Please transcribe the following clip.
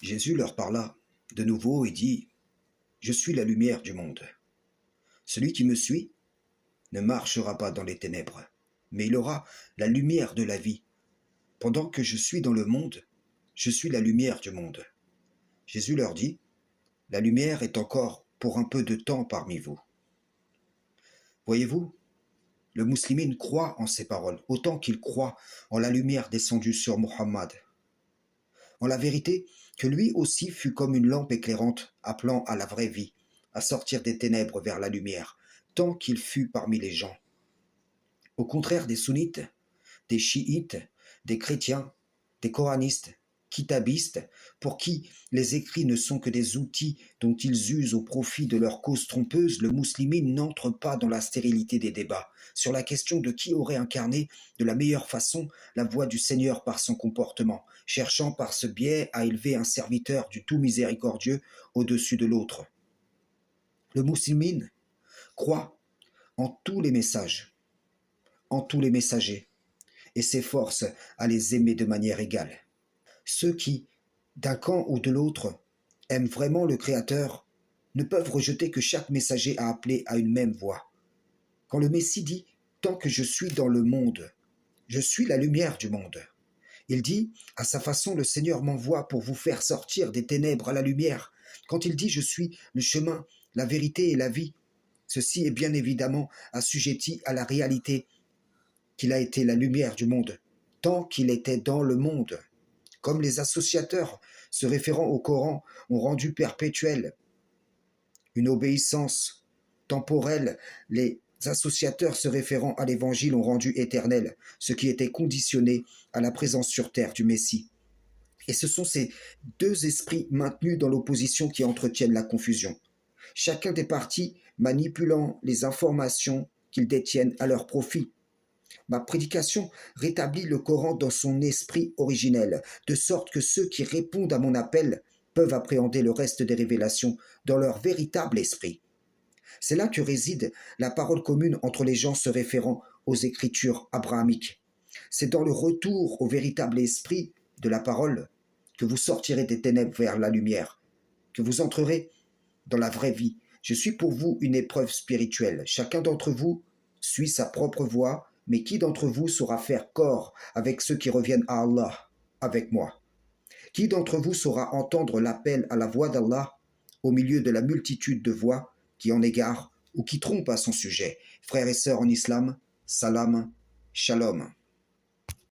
Jésus leur parla de nouveau et dit, Je suis la lumière du monde. Celui qui me suit ne marchera pas dans les ténèbres, mais il aura la lumière de la vie. Pendant que je suis dans le monde, je suis la lumière du monde. Jésus leur dit, La lumière est encore pour un peu de temps parmi vous. Voyez-vous, le musulman croit en ces paroles, autant qu'il croit en la lumière descendue sur Muhammad. En la vérité, que lui aussi fut comme une lampe éclairante, appelant à la vraie vie, à sortir des ténèbres vers la lumière, tant qu'il fut parmi les gens. Au contraire des sunnites, des chiites, des chrétiens, des coranistes, kitabistes, pour qui les écrits ne sont que des outils dont ils usent au profit de leur cause trompeuse, le musulman n'entre pas dans la stérilité des débats sur la question de qui aurait incarné de la meilleure façon la voix du Seigneur par son comportement, cherchant par ce biais à élever un serviteur du tout miséricordieux au-dessus de l'autre. Le musulman croit en tous les messages, en tous les messagers, et s'efforce à les aimer de manière égale. Ceux qui, d'un camp ou de l'autre, aiment vraiment le Créateur, ne peuvent rejeter que chaque messager a appelé à une même voix. Quand le Messie dit « Tant que je suis dans le monde, je suis la lumière du monde », il dit « À sa façon, le Seigneur m'envoie pour vous faire sortir des ténèbres à la lumière. » Quand il dit « Je suis le chemin, la vérité et la vie », ceci est bien évidemment assujetti à la réalité qu'il a été la lumière du monde, tant qu'il était dans le monde. Comme les associateurs se référant au Coran ont rendu perpétuelle une obéissance temporelle, les associateurs se référant à l'Évangile ont rendu éternel ce qui était conditionné à la présence sur terre du Messie. Et ce sont ces deux esprits maintenus dans l'opposition qui entretiennent la confusion, chacun des partis manipulant les informations qu'ils détiennent à leur profit. Ma prédication rétablit le Coran dans son esprit originel, de sorte que ceux qui répondent à mon appel peuvent appréhender le reste des révélations dans leur véritable esprit. C'est là que réside la parole commune entre les gens se référant aux écritures abrahamiques. C'est dans le retour au véritable esprit de la parole que vous sortirez des ténèbres vers la lumière, que vous entrerez dans la vraie vie. Je suis pour vous une épreuve spirituelle. Chacun d'entre vous suit sa propre voie, mais qui d'entre vous saura faire corps avec ceux qui reviennent à Allah, avec moi? Qui d'entre vous saura entendre l'appel à la voix d'Allah au milieu de la multitude de voix qui en égarent ou qui trompent à son sujet? Frères et sœurs en islam, salam, shalom.